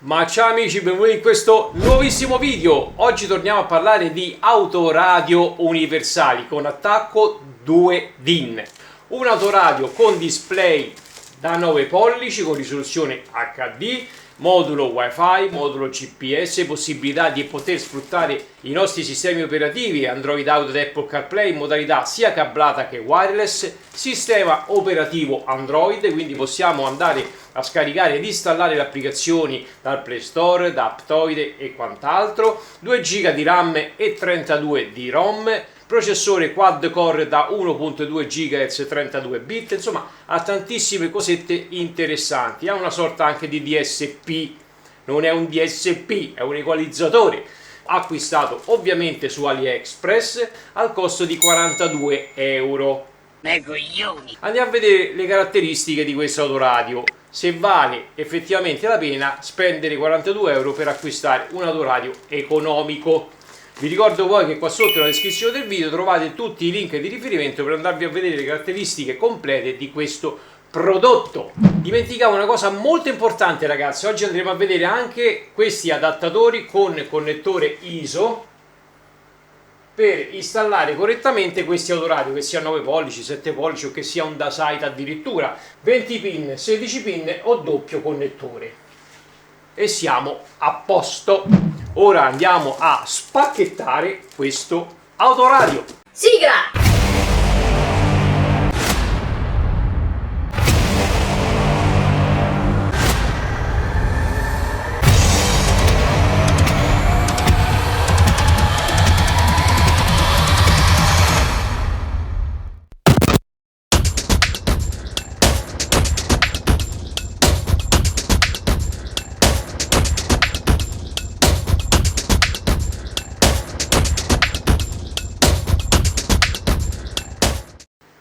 Ma ciao amici, benvenuti in questo nuovissimo video. Oggi torniamo a parlare di autoradio universali con attacco 2 DIN. Un autoradio con display da 9 pollici con risoluzione HD, modulo Wi-Fi, modulo GPS, possibilità di poter sfruttare i nostri sistemi operativi Android Auto ed Apple CarPlay in modalità sia cablata che wireless, sistema operativo Android, quindi possiamo andare a scaricare ed installare le applicazioni dal Play Store, da Aptoide e quant'altro, 2 GB di RAM e 32 di ROM, processore quad core da 1.2 GHz 32 bit, insomma ha tantissime cosette interessanti, ha una sorta anche di DSP, non è un DSP, è un equalizzatore, acquistato ovviamente su AliExpress al costo di 42 euro. Andiamo a vedere le caratteristiche di questo autoradio, se vale effettivamente la pena spendere 42 euro per acquistare un autoradio economico. Vi ricordo poi che qua sotto nella descrizione del video trovate tutti i link di riferimento per andarvi a vedere le caratteristiche complete di questo prodotto. Dimenticavo una cosa molto importante, ragazzi, oggi andremo a vedere anche questi adattatori con connettore ISO per installare correttamente questi autoradio, che sia 9 pollici, 7 pollici o che sia un Dasite addirittura, 20 pin, 16 pin o doppio connettore. E siamo a posto. Ora andiamo a spacchettare questo autoradio. Sigla!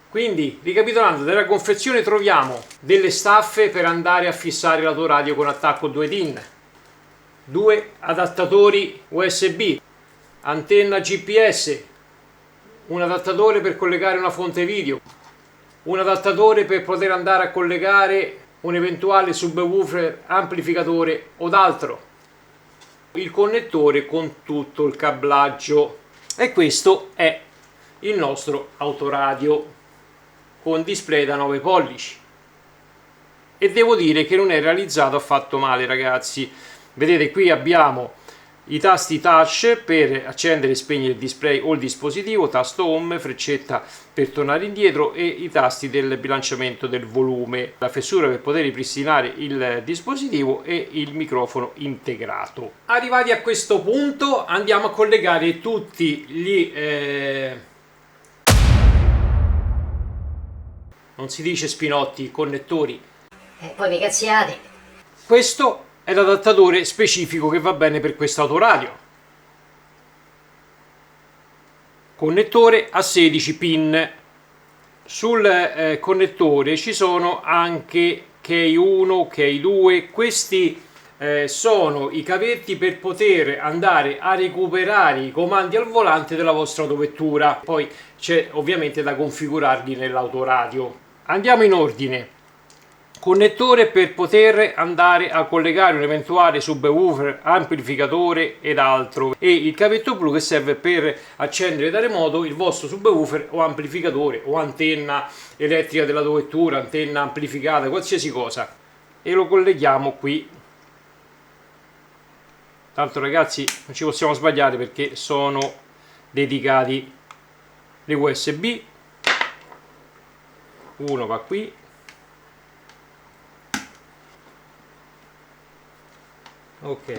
Quindi, ricapitolando, nella confezione troviamo delle staffe per andare a fissare l'autoradio con attacco 2 DIN, 2 adattatori USB, antenna GPS, un adattatore per collegare una fonte video, un adattatore per poter andare a collegare un eventuale subwoofer, amplificatore o d'altro, il connettore con tutto il cablaggio. E questo è il nostro autoradio con display da 9 pollici, e devo dire che non è realizzato affatto male, ragazzi. Vedete, qui abbiamo i tasti touch per accendere e spegnere il display o il dispositivo, tasto home, freccetta per tornare indietro e i tasti del bilanciamento del volume, la fessura per poter ripristinare il dispositivo e il microfono integrato. Arrivati a questo punto andiamo a collegare tutti gli non si dice spinotti, connettori. Poi mi cazziate. Questo è l'adattatore specifico che va bene per questo autoradio. Connettore a 16 pin. Sul connettore ci sono anche K1, K2, questi sono i cavetti per poter andare a recuperare i comandi al volante della vostra autovettura. Poi c'è ovviamente da configurarli nell'autoradio. Andiamo in ordine. Connettore per poter andare a collegare un eventuale subwoofer, amplificatore ed altro, e il cavetto blu che serve per accendere da remoto il vostro subwoofer o amplificatore o antenna elettrica della tua vettura, antenna amplificata, qualsiasi cosa, e lo colleghiamo qui. Tanto, ragazzi, non ci possiamo sbagliare perché sono dedicati. Le USB, uno va qui, ok,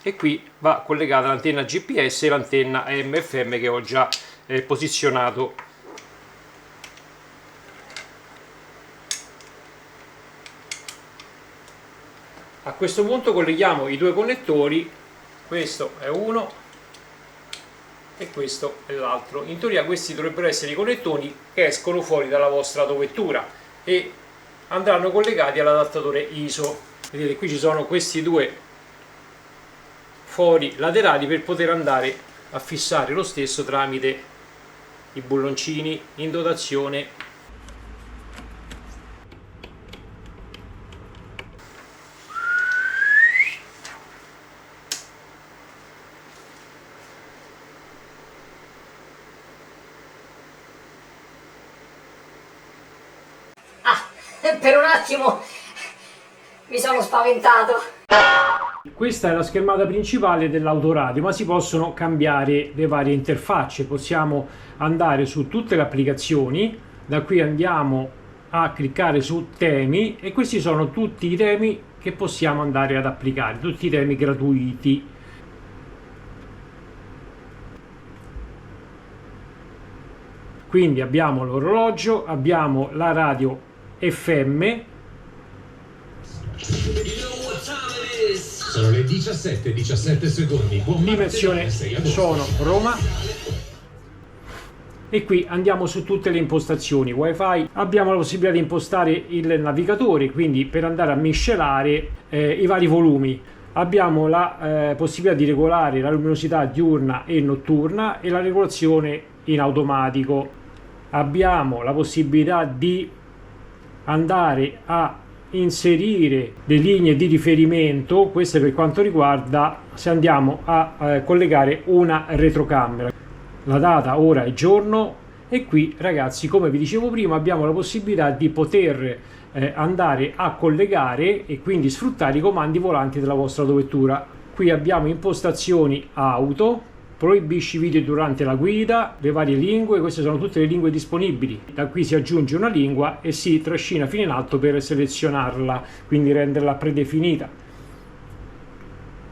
e qui va collegata l'antenna GPS e l'antenna AM/FM che ho già posizionato. A questo punto colleghiamo i due connettori, questo è uno e questo è l'altro. In teoria questi dovrebbero essere i connettori che escono fuori dalla vostra autovettura e andranno collegati all'adattatore ISO. Vedete, qui ci sono questi due fori laterali per poter andare a fissare lo stesso tramite i bulloncini in dotazione Per un attimo mi sono spaventato. Questa è la schermata principale dell'autoradio, ma si possono cambiare le varie interfacce. Possiamo andare su tutte le applicazioni, da qui andiamo a cliccare su temi e questi sono tutti i temi che possiamo andare ad applicare, tutti i temi gratuiti. Quindi abbiamo l'orologio, abbiamo la radio FM. Sono le 17:17 secondi. Buon Dimensione suono Roma. E qui andiamo su tutte le impostazioni wifi. Abbiamo la possibilità di impostare il navigatore, quindi per andare a miscelare i vari volumi. Abbiamo la possibilità di regolare la luminosità diurna e notturna e la regolazione in automatico. Abbiamo la possibilità di andare a inserire le linee di riferimento, questo è per quanto riguarda se andiamo a collegare una retrocamera, la data, ora e giorno. E qui ragazzi, come vi dicevo prima, abbiamo la possibilità di poter andare a collegare e quindi sfruttare i comandi volanti della vostra autovettura. Qui abbiamo impostazioni auto, proibisci video durante la guida, le varie lingue, queste sono tutte le lingue disponibili. Da qui si aggiunge una lingua e si trascina fino in alto per selezionarla, quindi renderla predefinita.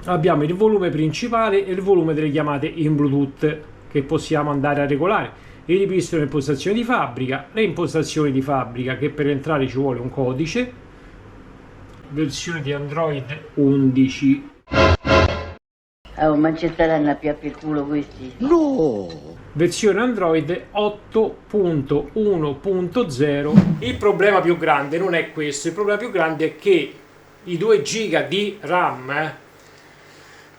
Abbiamo il volume principale e il volume delle chiamate in Bluetooth che possiamo andare a regolare. Il ripristino delle impostazioni di fabbrica, le impostazioni di fabbrica che per entrare ci vuole un codice, versione di Android 11. Oh, ma ci staranno a piappare il culo questi? No! Versione Android 8.1.0. Il problema più grande non è questo, il problema più grande è che i 2 giga di RAM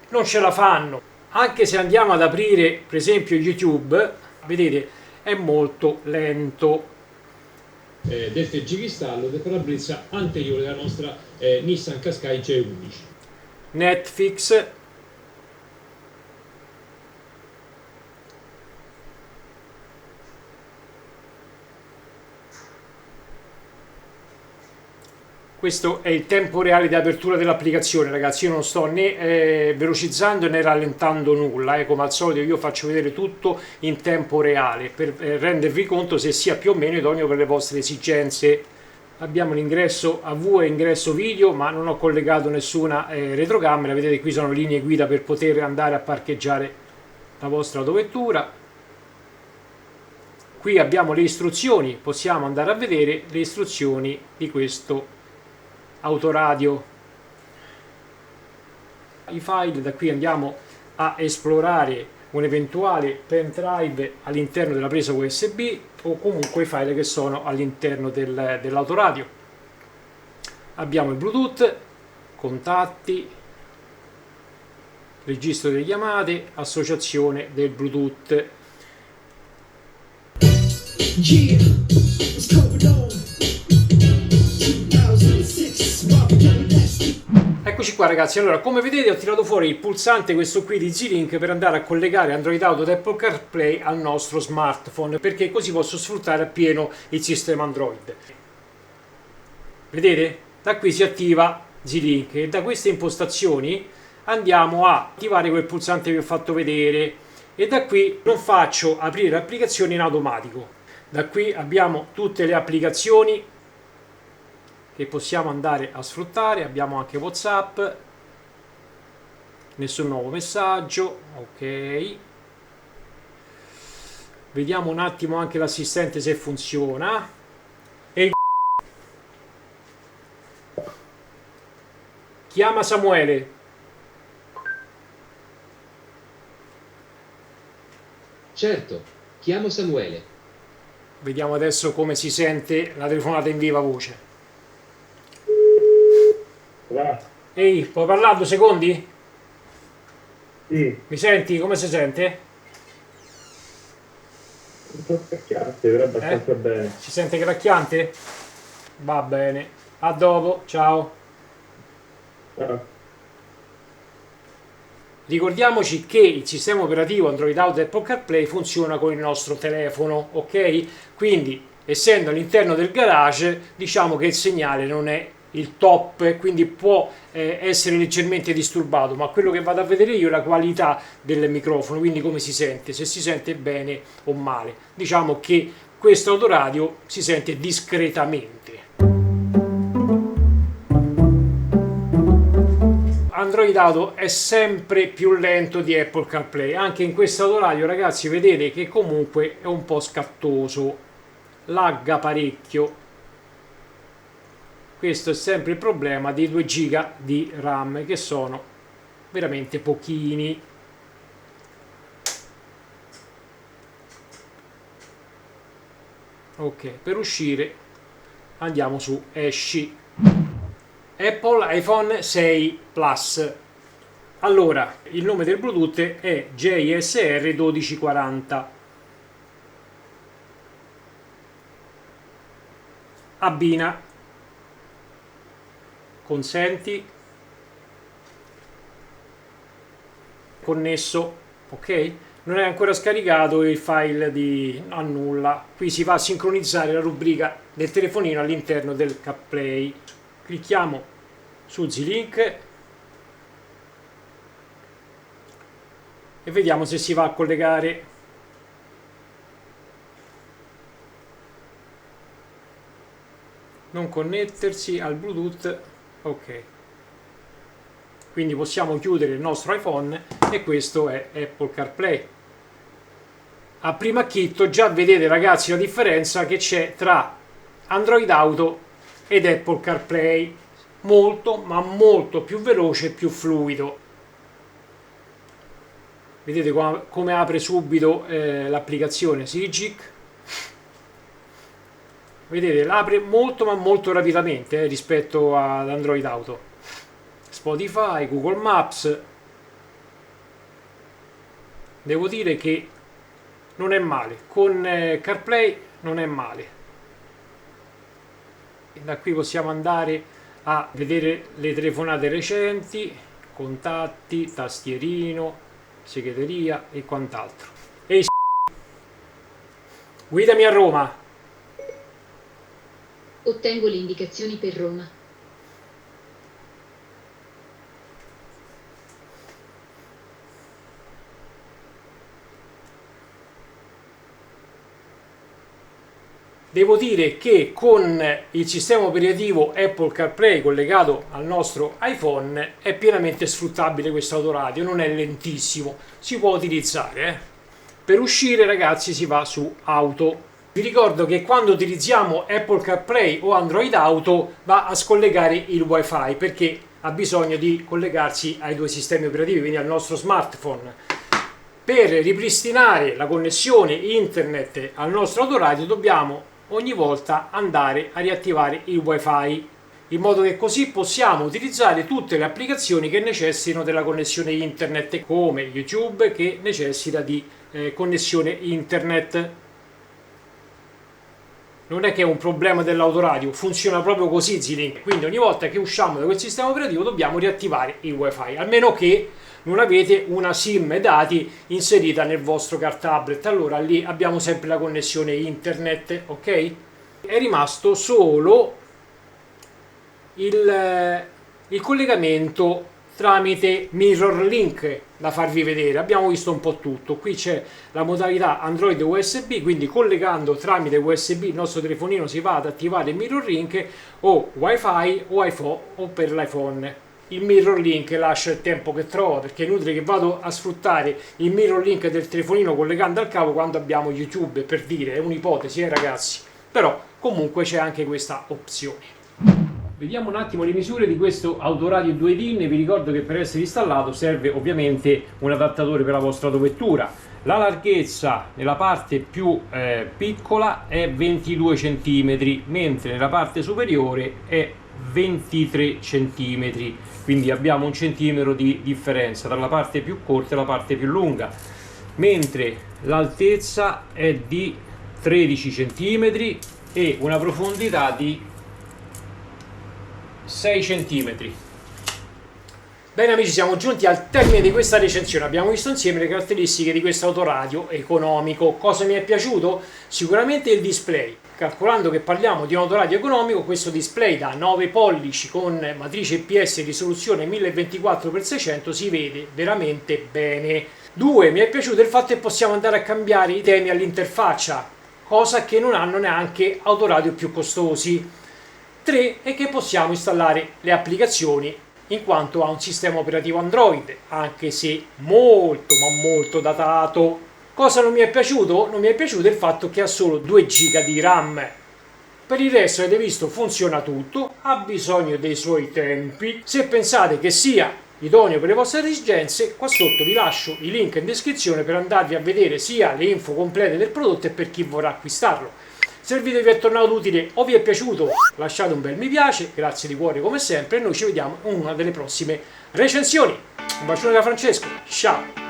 non ce la fanno. Anche se andiamo ad aprire per esempio YouTube, vedete, è molto lento. Del tergicristallo del parabrezza anteriore della nostra Nissan Qashqai G11. Netflix. Questo è il tempo reale di apertura dell'applicazione, ragazzi. Io non sto né velocizzando né rallentando nulla, come al solito io faccio vedere tutto in tempo reale per rendervi conto se sia più o meno idoneo per le vostre esigenze. Abbiamo l'ingresso AV e ingresso video, ma non ho collegato nessuna retrocamera. Vedete, qui sono linee guida per poter andare a parcheggiare la vostra autovettura. Qui abbiamo le istruzioni, possiamo andare a vedere le istruzioni di questo autoradio. I file, da qui andiamo a esplorare un eventuale pen drive all'interno della presa USB o comunque i file che sono all'interno dell'autoradio. Abbiamo il Bluetooth, contatti, registro delle chiamate, associazione del Bluetooth. Yeah, what's going on? 2006, Robert Dusty. Eccoci qua ragazzi, allora come vedete ho tirato fuori il pulsante questo qui di Z-Link per andare a collegare Android Auto ed Apple CarPlay al nostro smartphone, perché così posso sfruttare appieno il sistema Android. Vedete? Da qui si attiva Z-Link e da queste impostazioni andiamo a attivare quel pulsante che vi ho fatto vedere e da qui non faccio aprire le applicazioni in automatico. Da qui abbiamo tutte le applicazioni che possiamo andare a sfruttare, abbiamo anche WhatsApp, nessun nuovo messaggio, ok. Vediamo un attimo anche l'assistente se funziona. E chiama Samuele. Certo, chiamo Samuele. Vediamo adesso come si sente la telefonata in viva voce. Ehi, puoi parlare 2 secondi? Sì, Mi senti? Come si sente? un po' scacchiante, però abbastanza bene. Si sente gracchiante? Va bene. A dopo, ciao. Ah, Ricordiamoci che il sistema operativo Android Auto e Apple CarPlay funziona con il nostro telefono, ok? Quindi essendo all'interno del garage, diciamo che il segnale non è il top, quindi può essere leggermente disturbato, ma quello che vado a vedere io è la qualità del microfono, quindi come si sente, se si sente bene o male. Diciamo che questo autoradio si sente discretamente. Android Auto è sempre più lento di Apple CarPlay. Anche in questo autoradio, ragazzi, vedete che comunque è un po' scattoso, lagga parecchio. Questo è sempre il problema dei 2 giga di RAM, che sono veramente pochini. Ok, per uscire andiamo su esci. Apple iPhone 6 Plus. Allora, il nome del Bluetooth è JSR 1240. Abbina. Consenti. Connesso. Ok? Non è ancora scaricato il file di annulla. Qui si va a sincronizzare la rubrica del telefonino all'interno del CarPlay. Clicchiamo su Z-Link e vediamo se si va a collegare. Non connettersi al Bluetooth. Ok. Quindi possiamo chiudere il nostro iPhone e questo è Apple CarPlay. A primo acchito già vedete, ragazzi, la differenza che c'è tra Android Auto ed Apple CarPlay. Molto, ma molto più veloce e più fluido. Vedete come apre subito l'applicazione Sigic. Vedete, l'apre molto ma molto rapidamente rispetto ad Android Auto. Spotify, Google Maps. Devo dire che non è male. Con CarPlay non è male. Da qui possiamo andare a vedere le telefonate recenti, contatti, tastierino, segreteria e quant'altro. Ehi, guidami a Roma. Ottengo le indicazioni per Roma. Devo dire che con il sistema operativo Apple CarPlay collegato al nostro iPhone è pienamente sfruttabile questo autoradio, non è lentissimo, si può utilizzare. Per uscire, ragazzi, si va su Auto. Vi ricordo che quando utilizziamo Apple CarPlay o Android Auto va a scollegare il Wi-Fi, perché ha bisogno di collegarsi ai 2 sistemi operativi, quindi al nostro smartphone. Per ripristinare la connessione internet al nostro autoradio dobbiamo ogni volta andare a riattivare il Wi-Fi, in modo che così possiamo utilizzare tutte le applicazioni che necessitano della connessione internet, come YouTube che necessita di connessione internet. Non è che è un problema dell'autoradio, funziona proprio così Z-Link, quindi ogni volta che usciamo da quel sistema operativo dobbiamo riattivare il Wi-Fi, almeno che non avete una SIM dati inserita nel vostro car tablet, allora lì abbiamo sempre la connessione internet, ok? È rimasto solo il collegamento tramite Mirror Link da farvi vedere. Abbiamo visto un po' tutto. Qui c'è la modalità Android USB, quindi collegando tramite USB il nostro telefonino si va ad attivare il Mirror Link o Wi-Fi o iPhone o per l'iPhone. Il Mirror Link lascia il tempo che trova, perché è inutile che vado a sfruttare il Mirror Link del telefonino collegando al cavo quando abbiamo YouTube, per dire, è un'ipotesi, ragazzi, però comunque c'è anche questa opzione. Vediamo un attimo le misure di questo autoradio 2 DIN. Vi ricordo che per essere installato serve ovviamente un adattatore per la vostra autovettura. La larghezza nella parte più piccola è 22 cm, mentre nella parte superiore è 23 cm, quindi abbiamo 1 centimetro di differenza tra la parte più corta e la parte più lunga, mentre l'altezza è di 13 cm e una profondità di 6 cm. Bene amici, siamo giunti al termine di questa recensione. Abbiamo visto insieme le caratteristiche di questo autoradio economico. Cosa mi è piaciuto? Sicuramente il display. calcolando che parliamo di un autoradio economico, questo display da 9 pollici con matrice IPS risoluzione 1024x600 si vede veramente bene. 2. Mi è piaciuto il fatto che possiamo andare a cambiare i temi all'interfaccia, cosa che non hanno neanche autoradio più costosi. 3. È che possiamo installare le applicazioni in quanto ha un sistema operativo Android, anche se molto ma molto datato. Cosa non mi è piaciuto? Non mi è piaciuto il fatto che ha solo 2 GB di RAM. Per il resto avete visto funziona tutto, ha bisogno dei suoi tempi. Se pensate che sia idoneo per le vostre esigenze, qua sotto vi lascio i link in descrizione per andarvi a vedere sia le info complete del prodotto e per chi vorrà acquistarlo. Se il video vi è tornato utile o vi è piaciuto, lasciate un bel mi piace, grazie di cuore come sempre e noi ci vediamo in una delle prossime recensioni. Un bacione da Francesco, ciao!